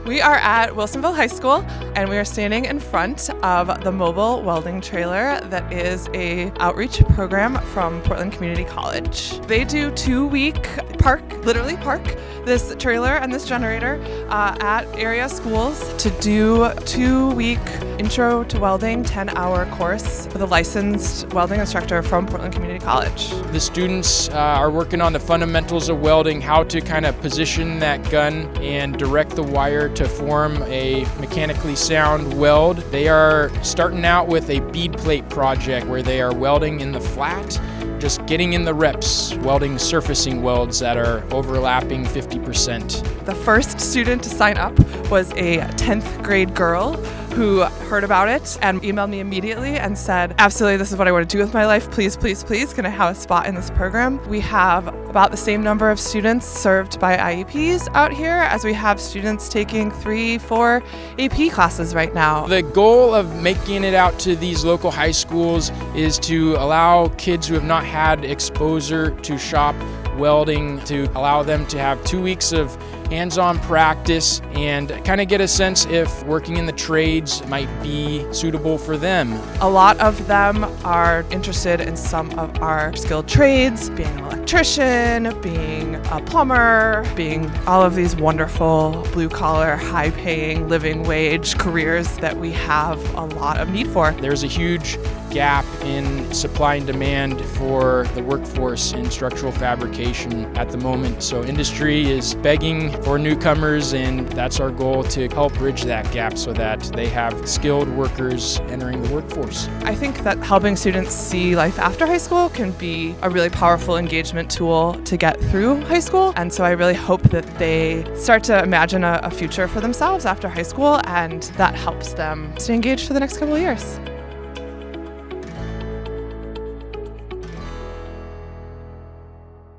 We are at Wilsonville High School, and we are standing in front of the mobile welding trailer that is a outreach program from Portland Community College. They do 2-week literally park this trailer and this generator at area schools to do 2-week intro to welding 10-hour course with a licensed welding instructor from Portland Community College. The students are working on the fundamentals of welding, how to kind of position that gun and direct the wire to form a mechanically sound weld. They are starting out with a bead plate project where they are welding in the flat, just getting in the reps, welding surfacing welds that are overlapping 50%. The first student to sign up was a 10th grade girl who heard about it and emailed me immediately and said, absolutely, this is what I want to do with my life. Please, please, please, can I have a spot in this program? We have about the same number of students served by IEPs out here as we have students taking 3-4 AP classes right now. The goal of making it out to these local high schools is to allow kids who have not had exposure to shop welding, to allow them to have 2 weeks of hands-on practice and kind of get a sense if working in the trades might be suitable for them. A lot of them are interested in some of our skilled trades, being an electrician, being a plumber, being all of these wonderful blue-collar, high-paying, living wage careers that we have a lot of need for. There's a huge gap in supply and demand for the workforce in structural fabrication at the moment. So industry is begging for newcomers, and that's our goal, to help bridge that gap so that they have skilled workers entering the workforce. I think that helping students see life after high school can be a really powerful engagement tool to get through high school. And so I really hope that they start to imagine a future for themselves after high school, and that helps them stay engaged for the next couple of years.